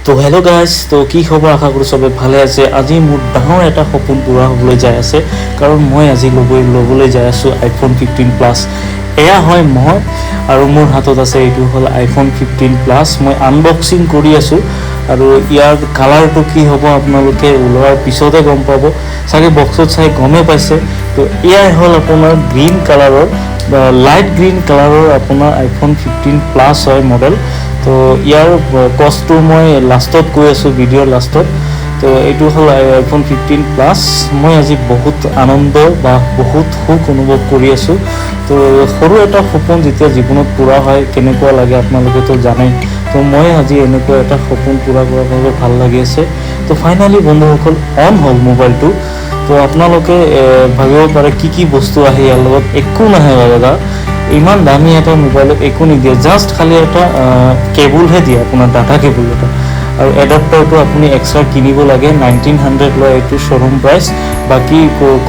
তো hello' guys, তো কি খবৰ? আশা কৰোঁ চবে ভালে আছে। আজি মোৰ ডাঙৰ এটা সপোন পূৰা হ'বলৈ যাই আছে, কাৰণ মই আজি ল'বলৈ যাই আছোঁ iPhone 15 Plus। এয়া হয় মই, আৰু মোৰ হাতত আছে এইটো হ'ল iPhone 15 Plus। মই আনবক্সিং কৰি আছোঁ, আৰু ইয়াৰ কালাৰটো কি হ'ব আপোনালোকে ওলোৱাৰ পিছতে গম পাব, চাগে বক্সত চাই গমেই পাইছে। তো এয়াই হ'ল আপোনাৰ গ্ৰীণ কালাৰৰ, লাইট গ্ৰীণ কালাৰৰ আপোনাৰ iPhone 15 Plus হয় মডেল। তো ইয়াৰ কষ্টটো মই লাষ্টত কৈ আছোঁ, ভিডিঅ'ৰ লাষ্টত। তো এইটো হ'ল iPhone 15 Plus। মই আজি বহুত আনন্দ বা বহুত সুখ অনুভৱ কৰি আছোঁ। তো সৰু এটা সপোন যেতিয়া জীৱনত পূৰা হয় কেনেকুৱা লাগে আপোনালোকেতো জানেই। তো মই আজি এনেকুৱা এটা সপোন পূৰা কৰাৰ বাবে ভাল লাগি আছে। তো ফাইনেলি বন্ধুসকল অন হ'ল মোবাইলটো। তো আপোনালোকে ভাবিব পাৰে কি বস্তু আহে ইয়াৰ লগত। একো নাহে দাদা, ইমান দামী এটা মোবাইলত একো নিদিয়ে, জাষ্ট খালি এটা কেবুলহে দিয়ে, আপোনাৰ ডাটা কেবুল এটা, আৰু এডাপ্টাৰটো আপুনি এক্সট্ৰা কিনিব লাগে। 1900 লয় এইটো শ্ব'ৰুম প্ৰাইচ। বাকী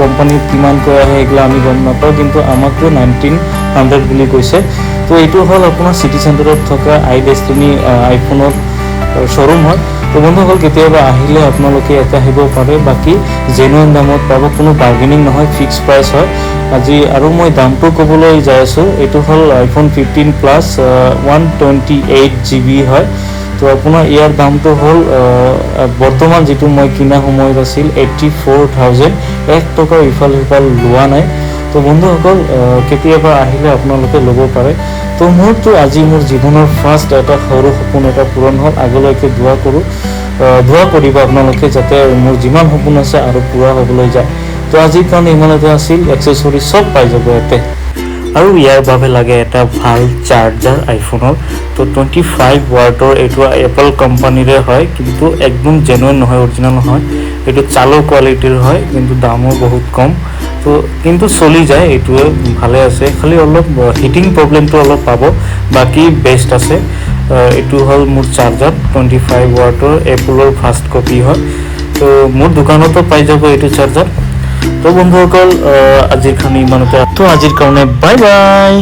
কোম্পানীত কিমানকৈ আহে এইবিলাক আমি গম নাপাওঁ, কিন্তু আমাকতো 1900 বুলি কৈছে। তো এইটো হ'ল আপোনাৰ চিটি চেণ্টাৰত থকা iDestiny আইফোনৰ শ্ব'ৰুম হয়। তো বন্ধুসকল কেতিয়াবা আহিলে আপোনালোকে ইয়াতে আহিব পাৰে। বাকী জেনুইন দামত পাব, কোনো বাৰ্গেনিং নহয়, ফিক্স প্ৰাইচ হয় আজি। আৰু মই দামটো ক'বলৈ যাই আছোঁ, এইটো হ'ল iPhone 15 Plus 128 GB হয়। তো আপোনাৰ ইয়াৰ দামটো হ'ল বৰ্তমান যিটো মই কিনা সময়ত আছিল 84,000। 1 টকা ইফাল সিফাল লোৱা নাই। তো বন্ধুসকল কেতিয়াবা আহিলে আপোনালোকে ল'ব পাৰে। তো মোৰতো আজি মোৰ জীৱনৰ ফাৰ্ষ্ট এটা সৰু সপোন এটা পূৰণ হ'ল। আগলৈকে দোৱা কৰিব আপোনালোকে, যাতে মোৰ যিমান সপোন আছে আৰু পূৰা হ'বলৈ যায়। তো আজিৰ কাৰণে ইমানতে আছিল। এক্সেছৰিজ চব পাই যাব ইয়াতে, আৰু ইয়াৰ বাবে লাগে এটা ভাল চাৰ্জাৰ আইফোনৰ। তো 25 ৱাটৰ এইটো এপল কোম্পানীৰে হয়, কিন্তু একদম জেনুইন নহয়, অৰিজিনেল নহয়। এইটো চালো কোৱালিটিৰ হয়, কিন্তু দামো বহুত কম। তো কিন্তু চলি যায়, এইটোৱে ভালে আছে। খালি অলপ হিটিং প্ৰব্লেমটো অলপ পাব, বাকী বেষ্ট আছে। এইটো হ'ল মোৰ চাৰ্জাৰ, 25 ৱাটৰ এপলৰ ফাৰ্ষ্ট কপি হয়। তো মোৰ দোকানতো পাই যাব এইটো চাৰ্জাৰ। তো বন্ধুসকল আজিৰ কাৰণে ইমানতে। তো আজিৰ কাৰণে বাই বাই।